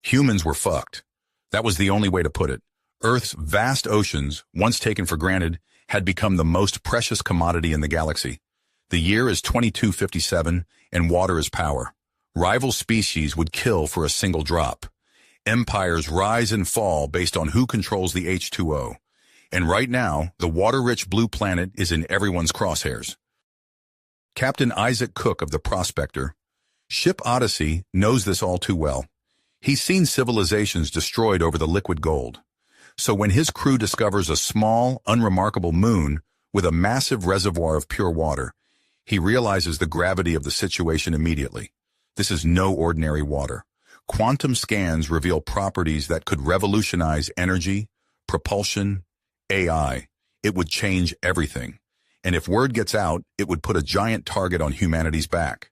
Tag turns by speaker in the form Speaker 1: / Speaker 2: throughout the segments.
Speaker 1: Humans were fucked. That was the only way to put it. Earth's vast oceans, once taken for granted, had become the most precious commodity in the galaxy. The year is 2257, and water is power. Rival species would kill for a single drop. Empires rise and fall based on who controls the H2O. And right now, the water-rich blue planet is in everyone's crosshairs. Captain Isaac Cook of the Prospector, Ship Odyssey, knows this all too well. He's seen civilizations destroyed over the liquid gold. So when his crew discovers a small, unremarkable moon with a massive reservoir of pure water, he realizes the gravity of the situation immediately. This is no ordinary water. Quantum scans reveal properties that could revolutionize energy, propulsion, AI. It would change everything. And if word gets out, it would put a giant target on humanity's back.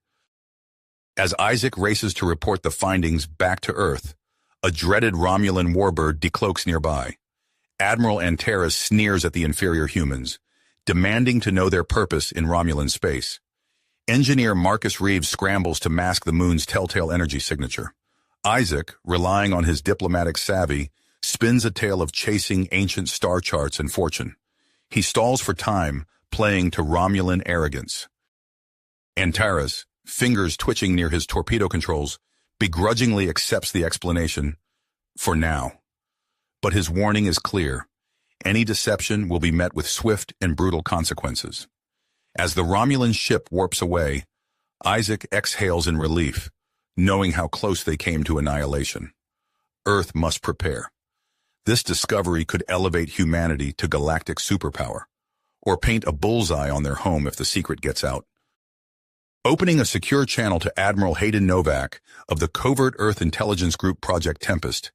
Speaker 1: As Isaac races to report the findings back to Earth, a dreaded Romulan warbird decloaks nearby. Admiral Antares sneers at the inferior humans, demanding to know their purpose in Romulan space. Engineer Marcus Reeves scrambles to mask the moon's telltale energy signature. Isaac, relying on his diplomatic savvy, spins a tale of chasing ancient star charts and fortune. He stalls for time, playing to Romulan arrogance. Antares, fingers twitching near his torpedo controls, begrudgingly accepts the explanation, for now. But his warning is clear. Any deception will be met with swift and brutal consequences. As the Romulan ship warps away, Isaac exhales in relief, knowing how close they came to annihilation. Earth must prepare. This discovery could elevate humanity to galactic superpower, or paint a bullseye on their home if the secret gets out. Opening a secure channel to Admiral Hayden Novak of the Covert Earth Intelligence Group Project Tempest,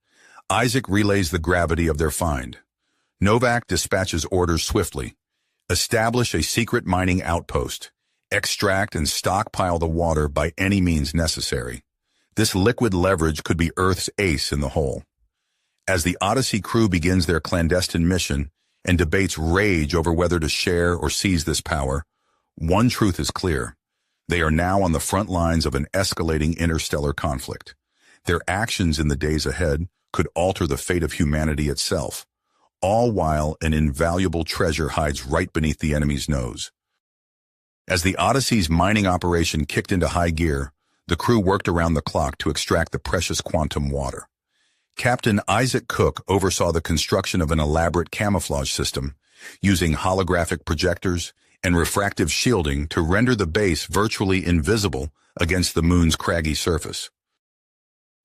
Speaker 1: Isaac relays the gravity of their find. Novak dispatches orders swiftly. Establish a secret mining outpost. Extract and stockpile the water by any means necessary. This liquid leverage could be Earth's ace in the hole. As the Odyssey crew begins their clandestine mission and debates rage over whether to share or seize this power, one truth is clear. They are now on the front lines of an escalating interstellar conflict. Their actions in the days ahead could alter the fate of humanity itself, all while an invaluable treasure hides right beneath the enemy's nose. As the Odyssey's mining operation kicked into high gear, the crew worked around the clock to extract the precious quantum water. Captain Isaac Cook oversaw the construction of an elaborate camouflage system, using holographic projectors and refractive shielding to render the base virtually invisible against the moon's craggy surface.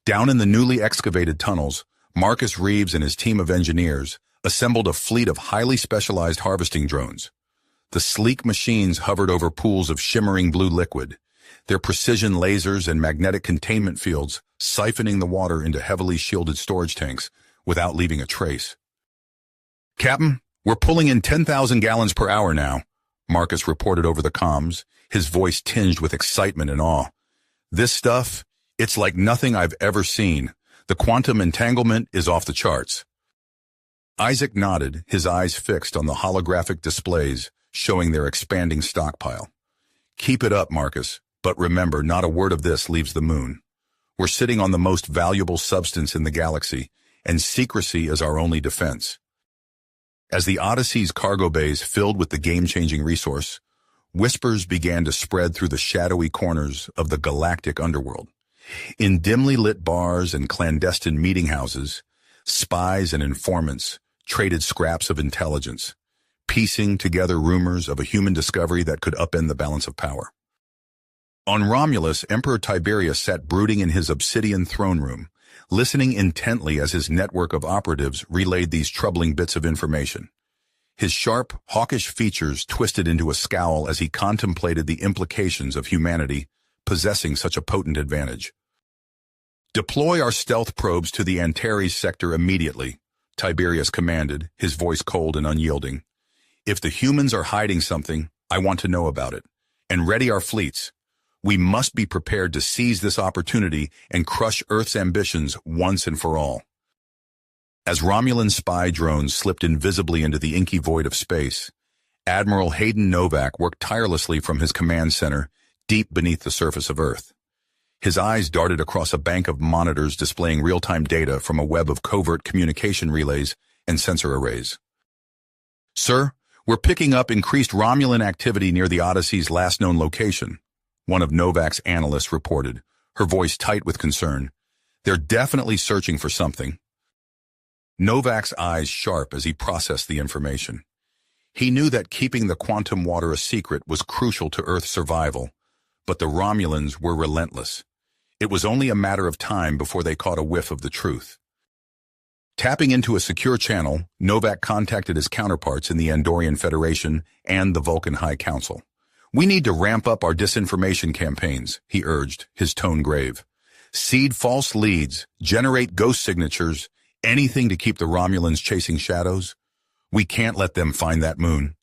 Speaker 1: Down in the newly excavated tunnels, Marcus Reeves and his team of engineers assembled a fleet of highly specialized harvesting drones. The sleek machines hovered over pools of shimmering blue liquid, their precision lasers and magnetic containment fields siphoning the water into heavily shielded storage tanks without leaving a trace. "Captain, we're pulling in 10,000 gallons per hour now," Marcus reported over the comms, his voice tinged with excitement and awe. "This stuff, it's like nothing I've ever seen. The quantum entanglement is off the charts." Isaac nodded, his eyes fixed on the holographic displays showing their expanding stockpile. "Keep it up, Marcus, but remember, not a word of this leaves the moon. We're sitting on the most valuable substance in the galaxy, and secrecy is our only defense." As the Odyssey's cargo bays filled with the game-changing resource, whispers began to spread through the shadowy corners of the galactic underworld. In dimly lit bars and clandestine meeting houses, spies and informants traded scraps of intelligence, piecing together rumors of a human discovery that could upend the balance of power. On Romulus, Emperor Tiberius sat brooding in his obsidian throne room, listening intently as his network of operatives relayed these troubling bits of information. His sharp, hawkish features twisted into a scowl as he contemplated the implications of humanity possessing such a potent advantage. "Deploy our stealth probes to the Antares sector immediately," Tiberius commanded, his voice cold and unyielding. "If the humans are hiding something, I want to know about it. And ready our fleets. We must be prepared to seize this opportunity and crush Earth's ambitions once and for all." As Romulan spy drones slipped invisibly into the inky void of space, Admiral Hayden Novak worked tirelessly from his command center deep beneath the surface of Earth. His eyes darted across a bank of monitors displaying real-time data from a web of covert communication relays and sensor arrays. "Sir, we're picking up increased Romulan activity near the Odyssey's last known location," one of Novak's analysts reported, her voice tight with concern. "They're definitely searching for something." Novak's eyes sharp as he processed the information. He knew that keeping the quantum water a secret was crucial to Earth's survival, but the Romulans were relentless. It was only a matter of time before they caught a whiff of the truth. Tapping into a secure channel, Novak contacted his counterparts in the Andorian Federation and the Vulcan High Council. "We need to ramp up our disinformation campaigns," he urged, his tone grave. "Seed false leads, generate ghost signatures, anything to keep the Romulans chasing shadows. We can't let them find that moon."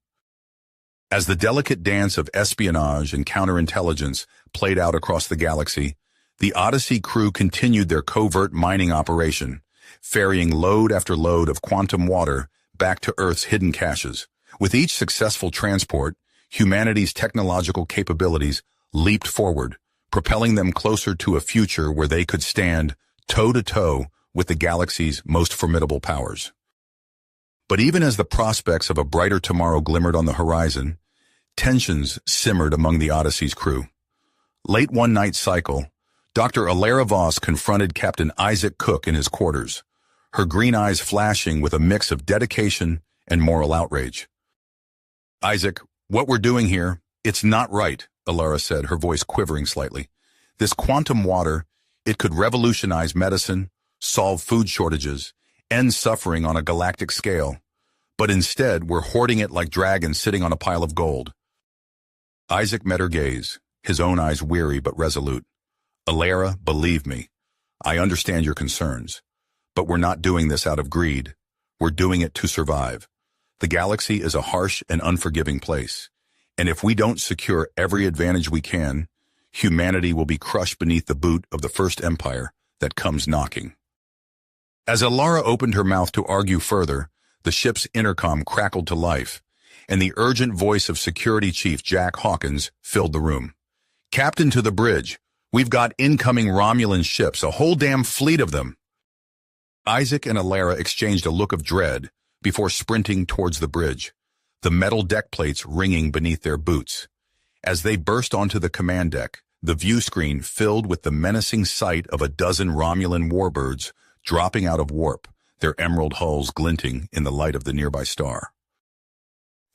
Speaker 1: As the delicate dance of espionage and counterintelligence played out across the galaxy, the Odyssey crew continued their covert mining operation, ferrying load after load of quantum water back to Earth's hidden caches. With each successful transport, humanity's technological capabilities leaped forward, propelling them closer to a future where they could stand toe-to-toe with the galaxy's most formidable powers. But even as the prospects of a brighter tomorrow glimmered on the horizon, tensions simmered among the Odyssey's crew. Late one night cycle, Dr. Alara Voss confronted Captain Isaac Cook in his quarters, her green eyes flashing with a mix of dedication and moral outrage. "Isaac, what we're doing here, it's not right," Alara said, her voice quivering slightly. "This quantum water, it could revolutionize medicine, solve food shortages, end suffering on a galactic scale. But instead, we're hoarding it like dragons sitting on a pile of gold." Isaac met her gaze, his own eyes weary but resolute. "Alara, believe me, I understand your concerns. But we're not doing this out of greed. We're doing it to survive. The galaxy is a harsh and unforgiving place. And if we don't secure every advantage we can, humanity will be crushed beneath the boot of the first empire that comes knocking." As Alara opened her mouth to argue further, the ship's intercom crackled to life, and the urgent voice of Security Chief Jack Hawkins filled the room. "Captain to the bridge. We've got incoming Romulan ships, a whole damn fleet of them." Isaac and Alara exchanged a look of dread before sprinting towards the bridge, the metal deck plates ringing beneath their boots. As they burst onto the command deck, the view screen filled with the menacing sight of a dozen Romulan warbirds dropping out of warp, their emerald hulls glinting in the light of the nearby star.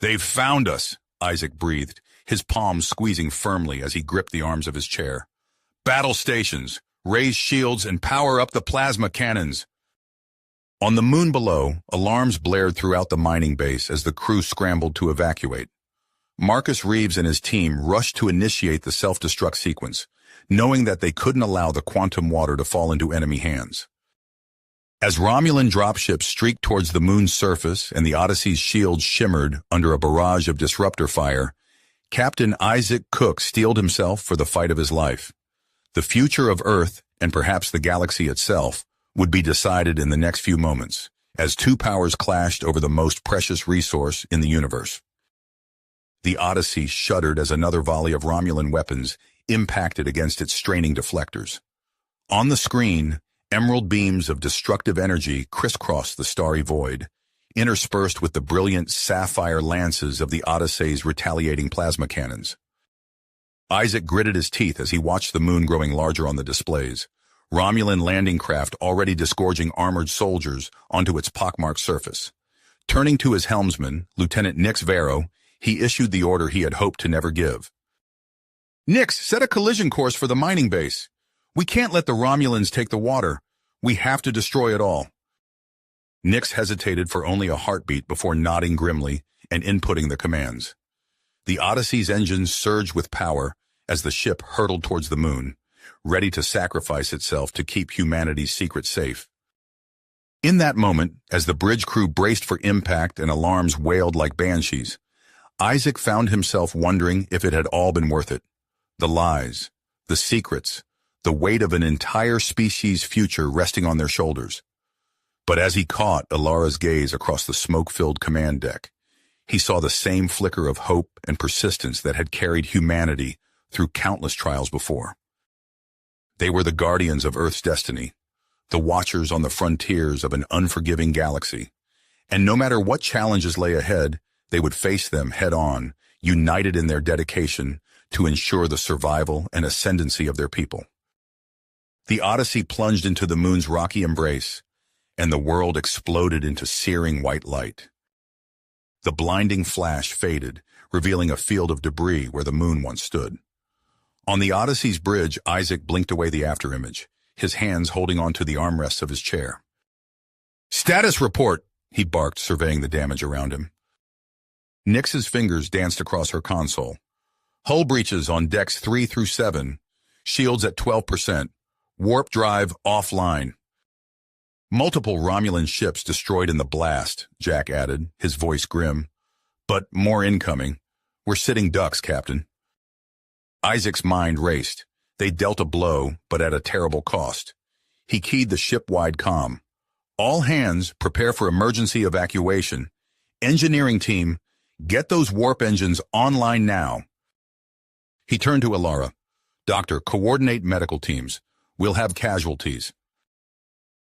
Speaker 1: "They've found us," Isaac breathed, his palms squeezing firmly as he gripped the arms of his chair. "Battle stations, raise shields and power up the plasma cannons." On the moon below, alarms blared throughout the mining base as the crew scrambled to evacuate. Marcus Reeves and his team rushed to initiate the self-destruct sequence, knowing that they couldn't allow the quantum water to fall into enemy hands. As Romulan dropships streaked towards the moon's surface and the Odyssey's shields shimmered under a barrage of disruptor fire, Captain Isaac Cook steeled himself for the fight of his life. The future of Earth, and perhaps the galaxy itself, would be decided in the next few moments, as two powers clashed over the most precious resource in the universe. The Odyssey shuddered as another volley of Romulan weapons impacted against its straining deflectors. On the screen, emerald beams of destructive energy crisscrossed the starry void, interspersed with the brilliant sapphire lances of the Odyssey's retaliating plasma cannons. Isaac gritted his teeth as he watched the moon growing larger on the displays, Romulan landing craft already disgorging armored soldiers onto its pockmarked surface. Turning to his helmsman, Lieutenant Nix Vero, he issued the order he had hoped to never give. "Nix, set a collision course for the mining base. We can't let the Romulans take the water. We have to destroy it all." Nix hesitated for only a heartbeat before nodding grimly and inputting the commands. The Odyssey's engines surged with power as the ship hurtled towards the moon, ready to sacrifice itself to keep humanity's secret safe. In that moment, as the bridge crew braced for impact and alarms wailed like banshees, Isaac found himself wondering if it had all been worth it. The lies, the secrets, the weight of an entire species' future resting on their shoulders. But as he caught Alara's gaze across the smoke-filled command deck, he saw the same flicker of hope and persistence that had carried humanity through countless trials before. They were the guardians of Earth's destiny, the watchers on the frontiers of an unforgiving galaxy. And no matter what challenges lay ahead, they would face them head-on, united in their dedication to ensure the survival and ascendancy of their people. The Odyssey plunged into the moon's rocky embrace, and the world exploded into searing white light. The blinding flash faded, revealing a field of debris where the moon once stood. On the Odyssey's bridge, Isaac blinked away the afterimage, his hands holding onto the armrests of his chair. "Status report," he barked, surveying the damage around him. Nyx's fingers danced across her console. "Hull breaches on decks 3 through 7. Shields at 12%. Warp drive offline." "Multiple Romulan ships destroyed in the blast," Jack added, his voice grim. "But more incoming. We're sitting ducks, Captain." Isaac's mind raced. They dealt a blow, but at a terrible cost. He keyed the ship-wide comm. "All hands, prepare for emergency evacuation. Engineering team, get those warp engines online now." He turned to Alara. "Doctor, coordinate medical teams. We'll have casualties."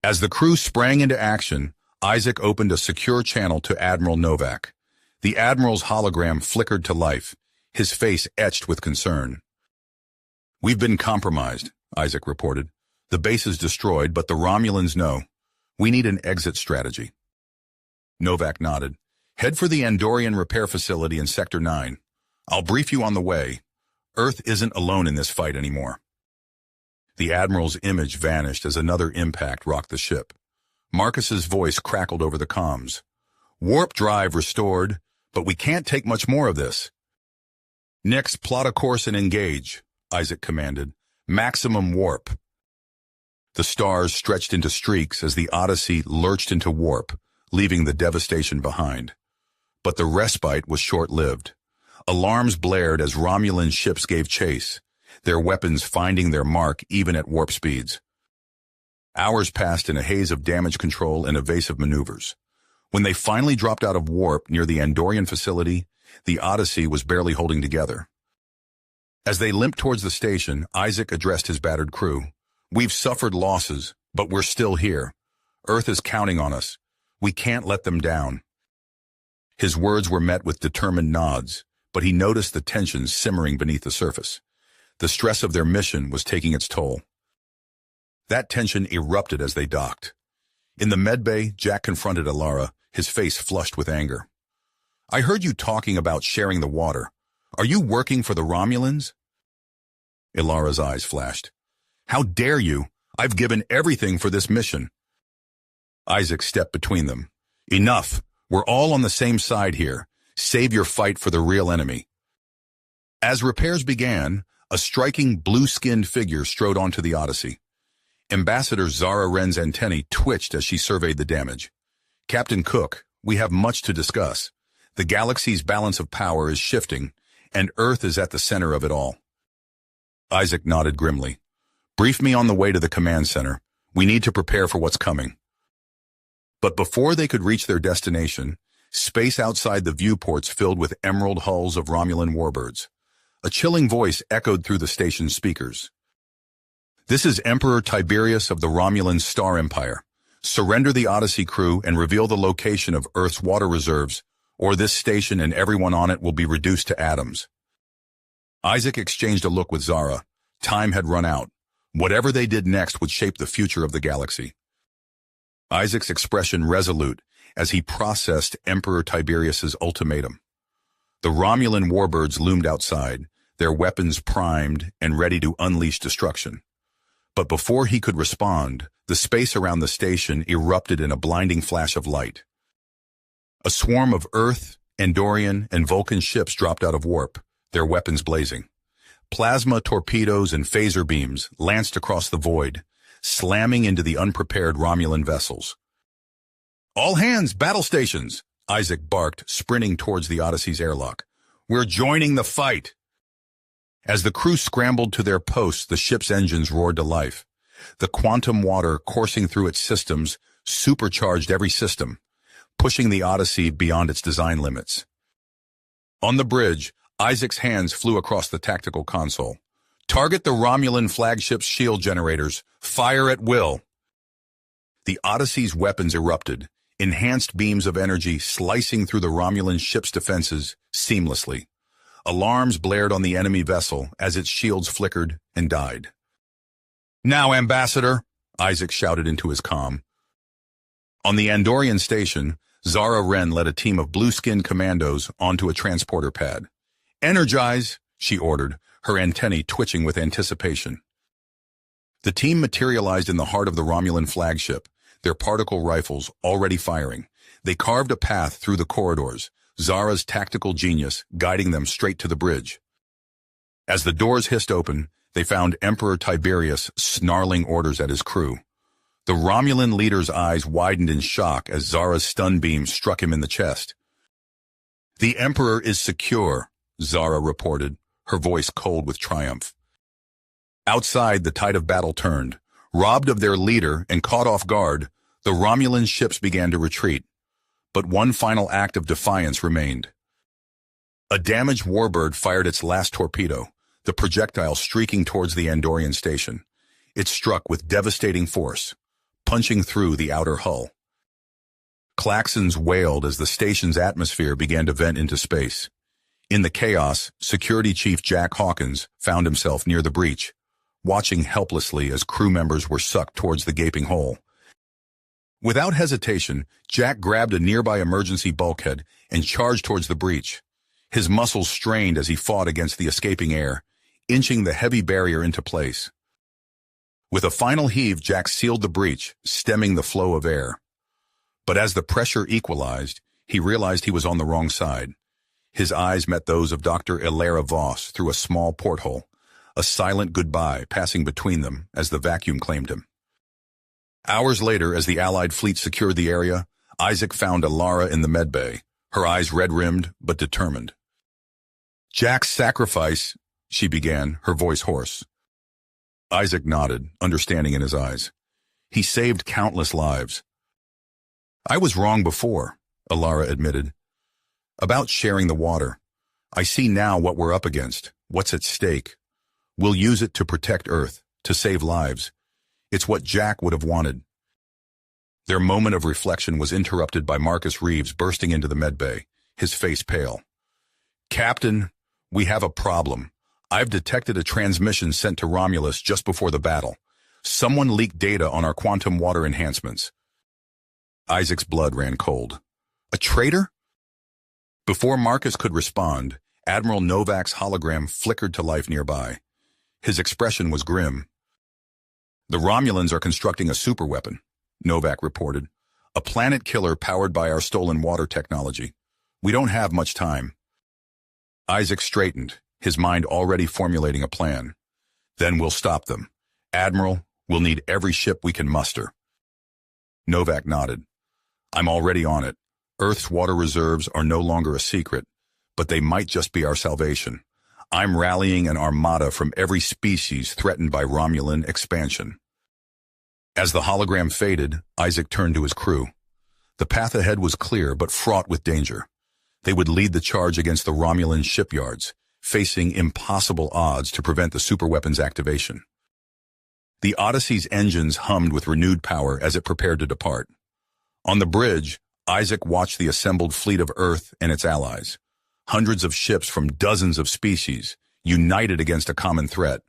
Speaker 1: As the crew sprang into action, Isaac opened a secure channel to Admiral Novak. The Admiral's hologram flickered to life, his face etched with concern. "We've been compromised," Isaac reported. "The base is destroyed, but the Romulans know. We need an exit strategy." Novak nodded. "Head for the Andorian repair facility in Sector 9. I'll brief you on the way. Earth isn't alone in this fight anymore." The Admiral's image vanished as another impact rocked the ship. Marcus's voice crackled over the comms. "Warp drive restored, but we can't take much more of this." "Nyx, plot a course and engage," Isaac commanded. "Maximum warp." The stars stretched into streaks as the Odyssey lurched into warp, leaving the devastation behind. But the respite was short-lived. Alarms blared as Romulan ships gave chase, their weapons finding their mark even at warp speeds. Hours passed in a haze of damage control and evasive maneuvers. When they finally dropped out of warp near the Andorian facility, the Odyssey was barely holding together. As they limped towards the station, Isaac addressed his battered crew. "We've suffered losses, but we're still here. Earth is counting on us. We can't let them down." His words were met with determined nods, but he noticed the tension simmering beneath the surface. The stress of their mission was taking its toll. That tension erupted as they docked. In the medbay, Jack confronted Alara, his face flushed with anger. "I heard you talking about sharing the water. Are you working for the Romulans?" Ilara's eyes flashed. "How dare you? I've given everything for this mission." Isaac stepped between them. "Enough. We're all on the same side here. Save your fight for the real enemy." As repairs began, a striking blue-skinned figure strode onto the Odyssey. Ambassador Zara Wren's antennae twitched as she surveyed the damage. "Captain Cook, we have much to discuss. The galaxy's balance of power is shifting, and Earth is at the center of it all." Isaac nodded grimly. "Brief me on the way to the command center. We need to prepare for what's coming." But before they could reach their destination, space outside the viewports filled with emerald hulls of Romulan warbirds. A chilling voice echoed through the station's speakers. "This is Emperor Tiberius of the Romulan Star Empire. Surrender the Odyssey crew and reveal the location of Earth's water reserves, or this station and everyone on it will be reduced to atoms." Isaac exchanged a look with Zara. Time had run out. Whatever they did next would shape the future of the galaxy. Isaac's expression resolute as he processed Emperor Tiberius's ultimatum. The Romulan warbirds loomed outside, their weapons primed and ready to unleash destruction. But before he could respond, the space around the station erupted in a blinding flash of light. A swarm of Earth, Andorian, and Vulcan ships dropped out of warp, their weapons blazing. Plasma torpedoes and phaser beams lanced across the void, slamming into the unprepared Romulan vessels. "All hands, battle stations!" Isaac barked, sprinting towards the Odyssey's airlock. "We're joining the fight!" As the crew scrambled to their posts, the ship's engines roared to life. The quantum water coursing through its systems supercharged every system, pushing the Odyssey beyond its design limits. On the bridge, Isaac's hands flew across the tactical console. Target the Romulan flagship's shield generators. Fire at will. The Odyssey's weapons erupted, enhanced beams of energy slicing through the Romulan ship's defenses seamlessly. Alarms blared on the enemy vessel as its shields flickered and died. "Now, Ambassador," Isaac shouted into his comm. On the Andorian station, Zara Wren led a team of blue-skinned commandos onto a transporter pad. "Energize," she ordered, her antennae twitching with anticipation. The team materialized in the heart of the Romulan flagship, their particle rifles already firing. They carved a path through the corridors, Zara's tactical genius guiding them straight to the bridge. As the doors hissed open, they found Emperor Tiberius snarling orders at his crew. The Romulan leader's eyes widened in shock as Zara's stun beam struck him in the chest. "The Emperor is secure," Zara reported, her voice cold with triumph. Outside, the tide of battle turned. Robbed of their leader and caught off guard, the Romulan ships began to retreat. But one final act of defiance remained. A damaged warbird fired its last torpedo, the projectile streaking towards the Andorian station. It struck with devastating force, punching through the outer hull. Klaxons wailed as the station's atmosphere began to vent into space. In the chaos, Security Chief Jack Hawkins found himself near the breach, watching helplessly as crew members were sucked towards the gaping hole. Without hesitation, Jack grabbed a nearby emergency bulkhead and charged towards the breach. His muscles strained as he fought against the escaping air, inching the heavy barrier into place. With a final heave, Jack sealed the breach, stemming the flow of air. But as the pressure equalized, he realized he was on the wrong side. His eyes met those of Dr. Ilera Voss through a small porthole, a silent goodbye passing between them as the vacuum claimed him. Hours later, as the Allied fleet secured the area, Isaac found Alara in the medbay, her eyes red-rimmed but determined. "Jack's sacrifice," she began, her voice hoarse. Isaac nodded, understanding in his eyes. "He saved countless lives." "I was wrong before," Alara admitted. "About sharing the water. I see now what we're up against, what's at stake. We'll use it to protect Earth, to save lives. It's what Jack would have wanted." Their moment of reflection was interrupted by Marcus Reeves bursting into the medbay, his face pale. "Captain, we have a problem. I've detected a transmission sent to Romulus just before the battle. Someone leaked data on our quantum water enhancements." Isaac's blood ran cold. "A traitor?" Before Marcus could respond, Admiral Novak's hologram flickered to life nearby. His expression was grim. "The Romulans are constructing a superweapon," Novak reported. "A planet killer powered by our stolen water technology. We don't have much time." Isaac straightened, his mind already formulating a plan. "Then we'll stop them. Admiral, we'll need every ship we can muster." Novak nodded. "I'm already on it. Earth's water reserves are no longer a secret, but they might just be our salvation. I'm rallying an armada from every species threatened by Romulan expansion." As the hologram faded, Isaac turned to his crew. The path ahead was clear but fraught with danger. They would lead the charge against the Romulan shipyards, facing impossible odds to prevent the superweapon's activation. The Odyssey's engines hummed with renewed power as it prepared to depart. On the bridge, Isaac watched the assembled fleet of Earth and its allies. Hundreds of ships from dozens of species, united against a common threat.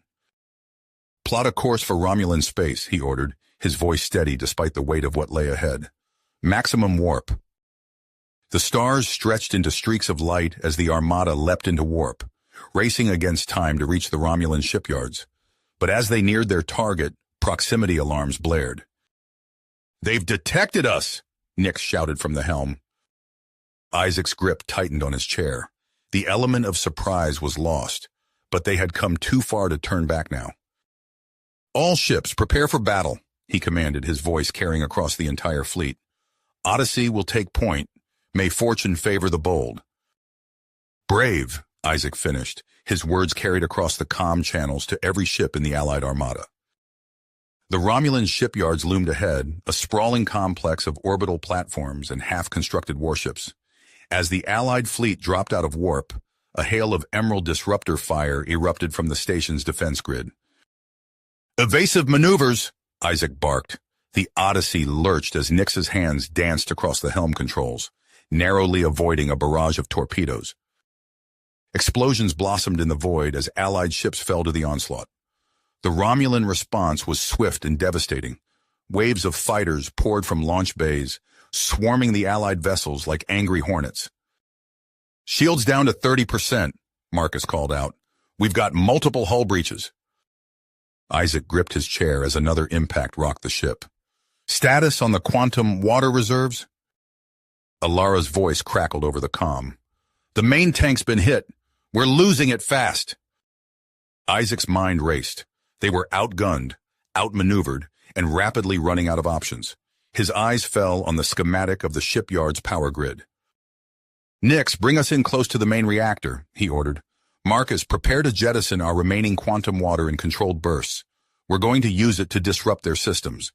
Speaker 1: "Plot a course for Romulan space," he ordered, his voice steady despite the weight of what lay ahead. "Maximum warp." The stars stretched into streaks of light as the armada leapt into warp, racing against time to reach the Romulan shipyards. But as they neared their target, proximity alarms blared. "They've detected us!" Nix shouted from the helm. Isaac's grip tightened on his chair. The element of surprise was lost, but they had come too far to turn back now. "All ships, prepare for battle," he commanded, his voice carrying across the entire fleet. "Odyssey will take point. May fortune favor the bold." "Brave," Isaac finished, his words carried across the comm channels to every ship in the Allied armada. The Romulan shipyards loomed ahead, a sprawling complex of orbital platforms and half-constructed warships. As the Allied fleet dropped out of warp, A hail of emerald disruptor fire erupted from the station's defense grid. "Evasive maneuvers," Isaac barked. The Odyssey lurched as Nix's hands danced across the helm controls, narrowly avoiding a barrage of torpedoes. Explosions blossomed in the void as Allied ships fell to the onslaught. The Romulan response was swift and devastating. Waves of fighters poured from launch bays, swarming the Allied vessels like angry hornets. "Shields down to 30%, Marcus called out. "We've got multiple hull breaches." Isaac gripped his chair as another impact rocked the ship. "Status on the quantum water reserves?" Alara's voice crackled over the comm. "The main tank's been hit. We're losing it fast." Isaac's mind raced. They were outgunned, outmaneuvered, and rapidly running out of options. His eyes fell on the schematic of the shipyard's power grid. "Nix, bring us in close to the main reactor," he ordered. "Marcus, prepare to jettison our remaining quantum water in controlled bursts. We're going to use it to disrupt their systems."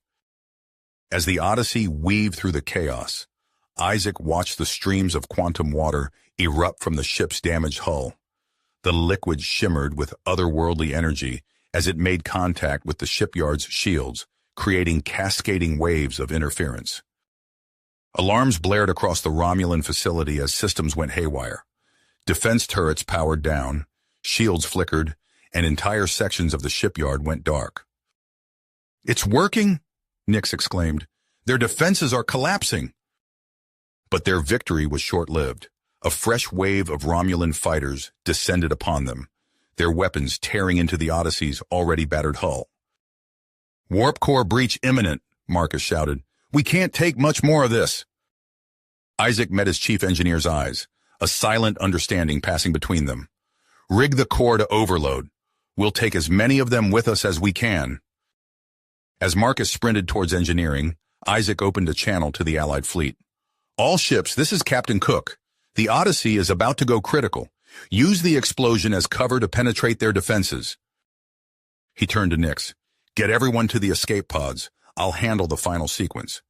Speaker 1: As the Odyssey weaved through the chaos, Isaac watched the streams of quantum water erupt from the ship's damaged hull. The liquid shimmered with otherworldly energy as it made contact with the shipyard's shields, creating cascading waves of interference. Alarms blared across the Romulan facility as systems went haywire. Defense turrets powered down, shields flickered, and entire sections of the shipyard went dark. "It's working!" Nix exclaimed. "Their defenses are collapsing!" But their victory was short-lived. A fresh wave of Romulan fighters descended upon them, their weapons tearing into the Odyssey's already battered hull. "Warp core breach imminent," Marcus shouted. "We can't take much more of this." Isaac met his chief engineer's eyes, a silent understanding passing between them. "Rig the core to overload. We'll take as many of them with us as we can." As Marcus sprinted towards engineering, Isaac opened a channel to the Allied fleet. "All ships, this is Captain Cook. The Odyssey is about to go critical. Use the explosion as cover to penetrate their defenses." He turned to Nix. "Get everyone to the escape pods. I'll handle the final sequence."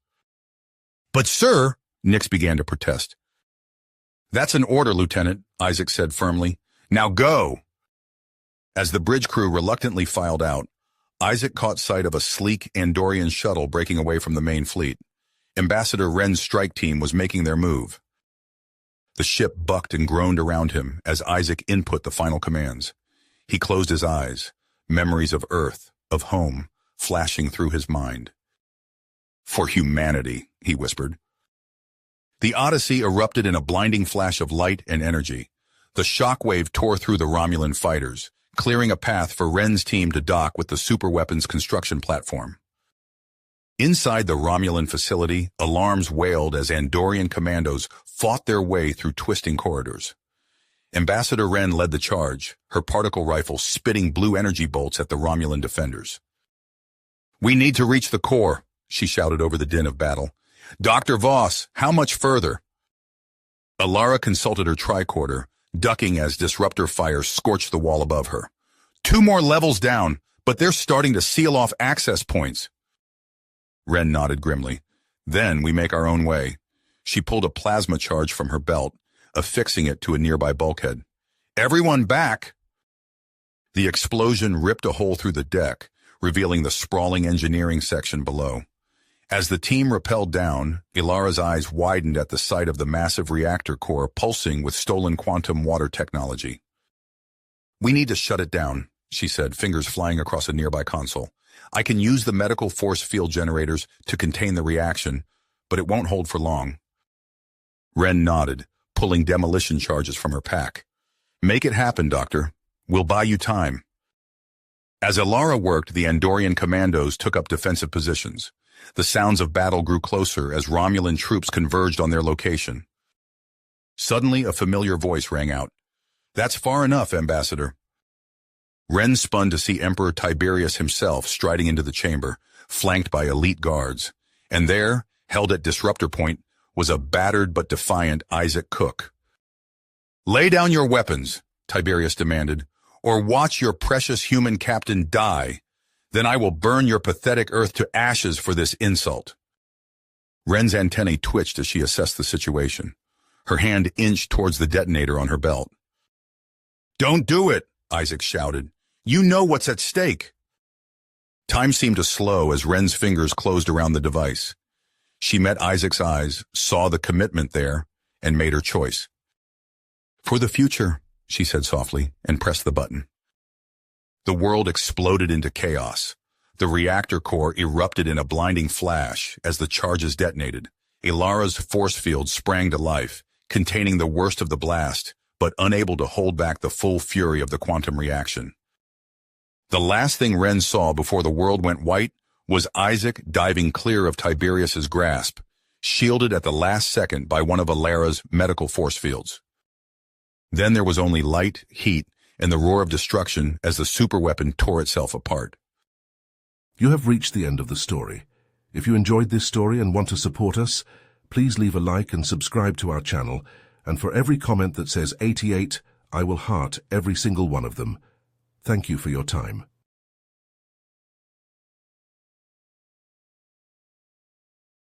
Speaker 1: "But sir," Nix began to protest. "That's an order, Lieutenant," Isaac said firmly. "Now go!" As the bridge crew reluctantly filed out, Isaac caught sight of a sleek Andorian shuttle breaking away from the main fleet. Ambassador Wren's strike team was making their move. The ship bucked and groaned around him as Isaac input the final commands. He closed his eyes, memories of Earth, of home, flashing through his mind. "For humanity," he whispered. The Odyssey erupted in a blinding flash of light and energy. The shockwave tore through the Romulan fighters, clearing a path for Wren's team to dock with the superweapons construction platform. Inside the Romulan facility, alarms wailed as Andorian commandos fought their way through twisting corridors. Ambassador Wren led the charge, her particle rifle spitting blue energy bolts at the Romulan defenders. "We need to reach the core," she shouted over the din of battle. "Dr. Voss, how much further?" Alara consulted her tricorder, ducking as disruptor fire scorched the wall above her. "2 more levels down, but they're starting to seal off access points." Wren nodded grimly. "Then we make our own way." She pulled a plasma charge from her belt, affixing it to a nearby bulkhead. "Everyone back!" The explosion ripped a hole through the deck, revealing the sprawling engineering section below. As the team rappelled down, Ilara's eyes widened at the sight of the massive reactor core pulsing with stolen quantum water technology. "We need to shut it down," she said, fingers flying across a nearby console. "I can use the medical force field generators to contain the reaction, but it won't hold for long." Wren nodded, pulling demolition charges from her pack. "Make it happen, Doctor. We'll buy you time." As Ilara worked, the Andorian commandos took up defensive positions. The sounds of battle grew closer as Romulan troops converged on their location. Suddenly, a familiar voice rang out. "That's far enough, Ambassador." Wren spun to see Emperor Tiberius himself striding into the chamber, flanked by elite guards. And there, held at disruptor point, was a battered but defiant Isaac Cook. "Lay down your weapons," Tiberius demanded, "or watch your precious human captain die. Then I will burn your pathetic Earth to ashes for this insult." Wren's antennae twitched as she assessed the situation. Her hand inched towards the detonator on her belt. "Don't do it," Isaac shouted. "You know what's at stake." Time seemed to slow as Wren's fingers closed around the device. She met Isaac's eyes, saw the commitment there, and made her choice. "For the future," she said softly, and pressed the button. The world exploded into chaos. The reactor core erupted in a blinding flash as the charges detonated. Ilara's force field sprang to life, containing the worst of the blast, but unable to hold back the full fury of the quantum reaction. The last thing Wren saw before the world went white was Isaac diving clear of Tiberius's grasp, shielded at the last second by one of Ilara's medical force fields. Then there was only light, heat, and the roar of destruction as the superweapon tore itself apart.
Speaker 2: You have reached the end of the story. If you enjoyed this story and want to support us, please leave a like and subscribe to our channel, and for every comment that says 88, I will heart every single one of them. Thank you for your time.